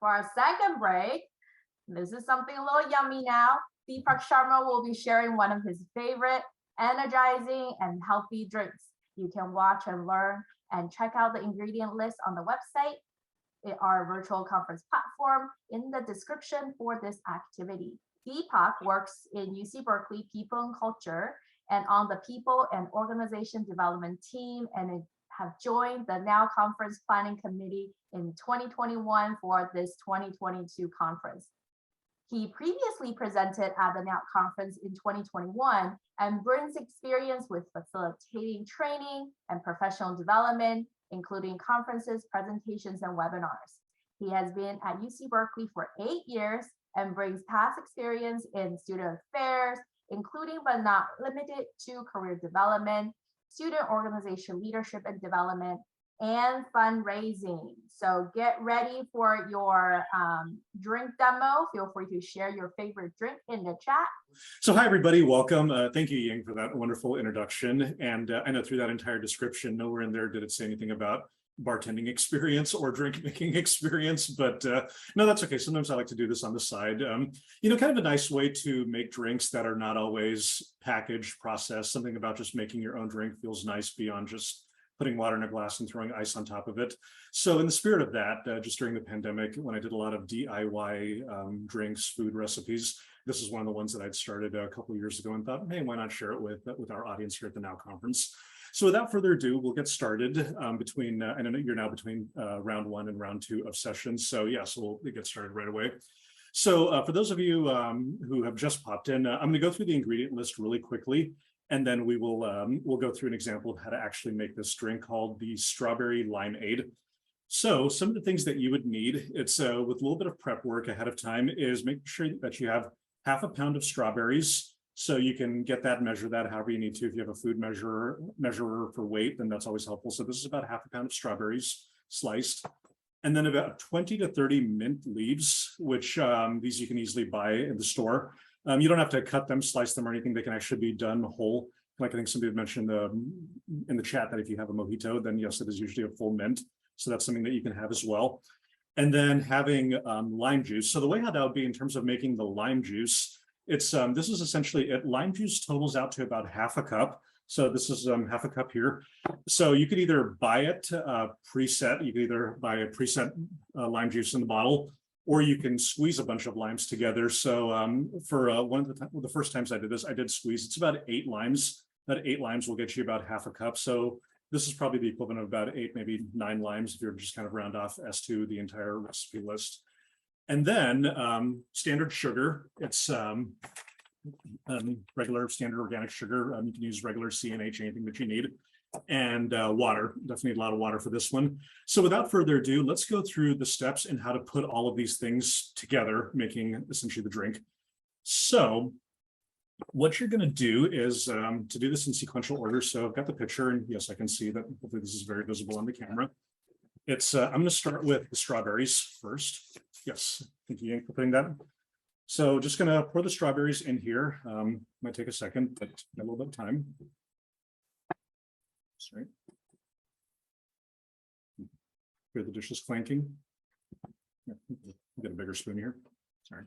For our second break, this is something a little yummy now. Deepak Sharma will be sharing one of his favorite energizing and healthy drinks. You can watch and learn and check out the ingredient list on the website, our virtual conference platform, in the description for this activity. Deepak works in UC Berkeley People and Culture and on the People and Organization Development team, and have joined the NOW Conference Planning Committee in 2021 for this 2022 conference. He previously presented at the NOW Conference in 2021 and brings experience with facilitating training and professional development, including conferences, presentations, and webinars. He has been at UC Berkeley for 8 years and brings past experience in student affairs, including but not limited to career development, student organization leadership and development, and fundraising. So get ready for your drink demo. Feel free to share your favorite drink in the chat. So hi, everybody. Welcome. Thank you, Ying, for that wonderful introduction. And I know through that entire description, nowhere in there did it say anything about bartending experience or drink making experience, but no, that's okay. Sometimes I like to do this on the side. You know, kind of a nice way to make drinks that are not always packaged, processed. Something about just making your own drink feels nice beyond just putting water in a glass and throwing ice on top of it. So in the spirit of that, just during the pandemic, when I did a lot of DIY drinks, food recipes, this is one of the ones that I'd started a couple of years ago and thought, hey, why not share it with our audience here at the NOW Conference? So without further ado, we'll get started between, and I know you're now between round 1 and round 2 of sessions. So yeah, so we'll get started right away. So for those of you who have just popped in, I'm gonna go through the ingredient list really quickly, and then we will we'll go through an example of how to actually make this drink called the Strawberry Limeade. So some of the things that you would need, it's with a little bit of prep work ahead of time, is make sure that you have half a pound of strawberries. So you can get that, measure that however you need to. If you have a food measurer for weight, then that's always helpful. So this is about half a pound of strawberries sliced. And then about 20 to 30 mint leaves, which these you can easily buy in the store. You don't have to cut them, slice them, or anything. They can actually be done whole. Like I think somebody mentioned in the chat that if you have a mojito, then yes, it is usually a full mint. So that's something that you can have as well. And then having lime juice. So the way how that would be in terms of making the lime juice, it's this is essentially it. Lime juice totals out to about half a cup. So this is half a cup here. So you could either buy it preset. You could either buy a preset lime juice in the bottle, or you can squeeze a bunch of limes together. So for one of the first times I did this, I did squeeze. It's about 8 limes. That 8 limes will get you about half a cup. So this is probably the equivalent of about 8, maybe 9 limes if you're just kind of round off as to the entire recipe list. And then standard sugar. It's regular standard organic sugar. You can use regular CNH, anything that you need. And water. Definitely need a lot of water for this one. So without further ado, let's go through the steps and how to put all of these things together, making essentially the drink. So what you're going to do is to do this in sequential order. So I've got the picture, and yes, I can see that. Hopefully this is very visible on the camera. It's I'm going to start with the strawberries first. Yes, thank you for putting that. So just going to pour the strawberries in here. Might take a second, but a little bit of time. Sorry. Hear the dishes clanking. Yeah, get a bigger spoon here. Sorry.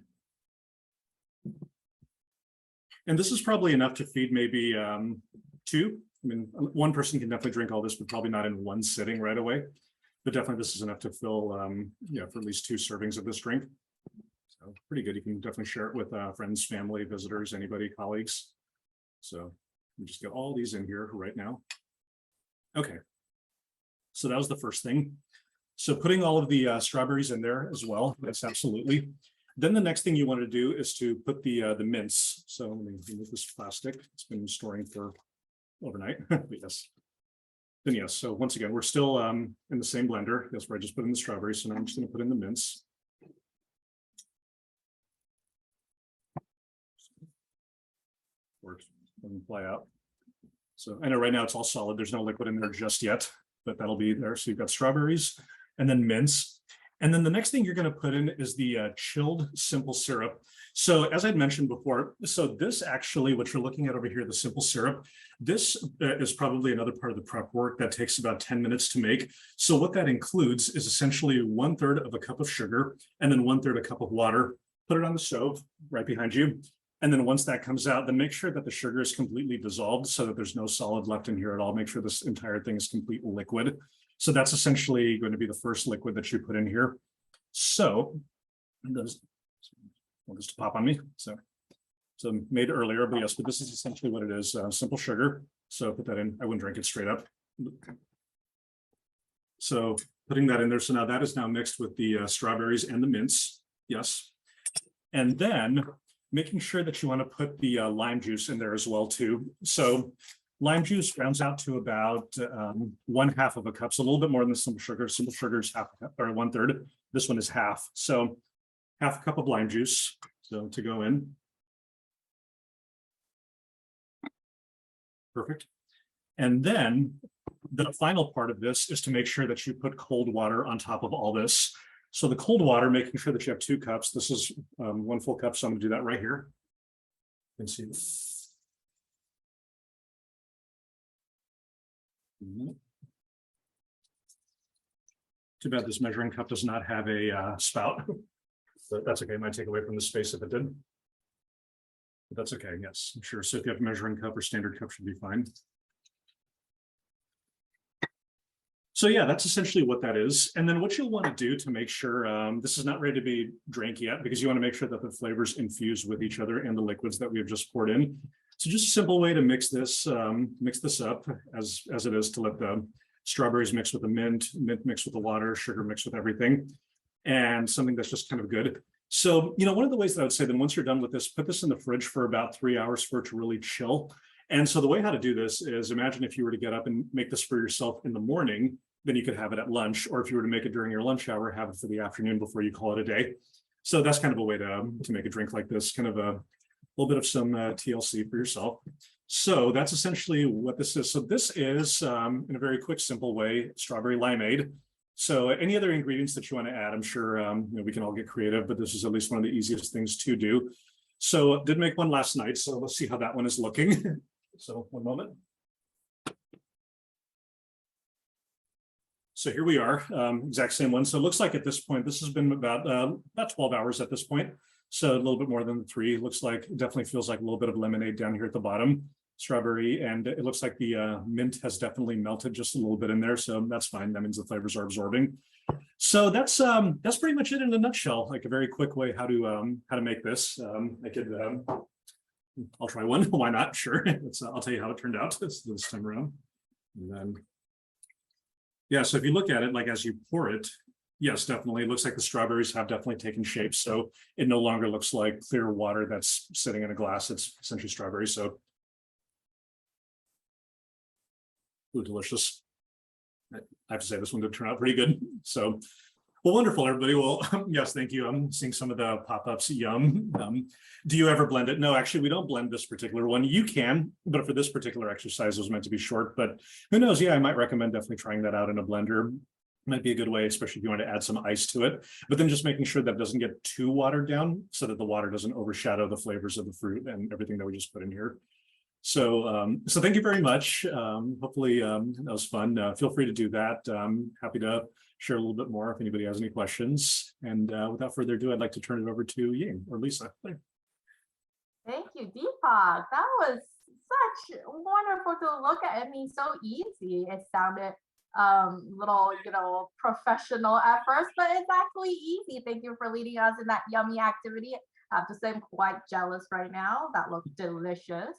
And this is probably enough to feed maybe 2. I mean, one person can definitely drink all this, but probably not in one sitting right away. But definitely this is enough to fill, yeah, for at least 2 servings of this drink. So pretty good. You can definitely share it with friends, family, visitors, anybody, colleagues. So we just get all these in here right now. Okay, so that was the first thing. So putting all of the strawberries in there as well, yes, absolutely. Then the next thing you want to do is to put the mince. So let me remove this plastic. It's been storing for overnight. Yes. Then yes, so once again, we're still in the same blender. That's where I just put in the strawberries. So now I'm just going to put in the mince. Works, doesn't fly out. So I know right now it's all solid. There's no liquid in there just yet, but that'll be there. So you've got strawberries and then mince. And then the next thing you're going to put in is the chilled simple syrup. So as I'd mentioned before, so this actually, what you're looking at over here, the simple syrup, this is probably another part of the prep work that takes about 10 minutes to make. So what that includes is essentially 1/3 of a cup of sugar and then 1/3 a cup of water. Put it on the stove right behind you. And then once that comes out, then make sure that the sugar is completely dissolved so that there's no solid left in here at all. Make sure this entire thing is complete liquid. So that's essentially going to be the first liquid that you put in here. So those will just pop on me. So made earlier, but yes, but this is essentially what it is. Simple sugar. So put that in. I wouldn't drink it straight up. So putting that in there. So now that is now mixed with the strawberries and the mints. Yes. And then making sure that you want to put the lime juice in there as well too. So lime juice rounds out to about 1/2 of a cup, so a little bit more than the simple sugar. Simple sugar is half or 1/3. This one is half. So 1/2 cup of lime juice. So to go in. Perfect. And then the final part of this is to make sure that you put cold water on top of all this. So the cold water, making sure that you have 2 cups. This is 1 full cup, so I'm going to do that right here. You can see this. Too bad this measuring cup does not have a spout, but that's okay. It might take away from the space if it did. But that's okay. Yes, I'm sure. So if you have a measuring cup or standard cup, should be fine. So yeah, that's essentially what that is. And then what you'll want to do to make sure this is not ready to be drank yet, because you want to make sure that the flavors infuse with each other and the liquids that we have just poured in. So just a simple way to mix this up as it is, to let the strawberries mix with the mint mix with the water, sugar mix with everything, and something that's just kind of good. So, one of the ways that I would say that once you're done with this, put this in the fridge for about 3 hours for it to really chill. And so the way how to do this is, imagine if you were to get up and make this for yourself in the morning, then you could have it at lunch, or if you were to make it during your lunch hour, have it for the afternoon before you call it a day. So that's kind of a way to make a drink like this, kind of a little bit of some TLC for yourself. So that's essentially what this is. So this is, in a very quick, simple way, strawberry limeade. So any other ingredients that you want to add, I'm sure we can all get creative, but this is at least one of the easiest things to do. So did make one last night, so let's see how that one is looking. So one moment. So here we are, exact same one. So it looks like at this point, this has been about 12 hours at this point. So a little bit more than 3. Looks like, it definitely feels like a little bit of lemonade down here at the bottom. Strawberry, and it looks like the mint has definitely melted just a little bit in there. So that's fine. That means the flavors are absorbing. So that's pretty much it in a nutshell. Like a very quick way how to make this. I'll try one. Why not? Sure. I'll tell you how it turned out this time around. And then, yeah. So if you look at it, like as you pour it, yes, definitely. It looks like the strawberries have definitely taken shape. So it no longer looks like clear water that's sitting in a glass. It's essentially strawberry. So, ooh, delicious. I have to say this one did turn out pretty good. So, well, wonderful, everybody. Well, yes, thank you. I'm seeing some of the pop-ups. Yum. Do you ever blend it? No, actually, we don't blend this particular one. You can, but for this particular exercise, it was meant to be short. But who knows? Yeah, I might recommend definitely trying that out in a blender. Might be a good way, especially if you want to add some ice to it. But then just making sure that it doesn't get too watered down, so that the water doesn't overshadow the flavors of the fruit and everything that we just put in here. So, so thank you very much. Hopefully that was fun. Feel free to do that. Happy to share a little bit more if anybody has any questions. And without further ado, I'd like to turn it over to Ying or Lisa. Thank you, Deepak. That was such wonderful to look at. I mean, so easy. It sounded little professional at first, but it's actually easy. Thank you for leading us in that yummy activity. I have to say I'm quite jealous right now. That looked delicious.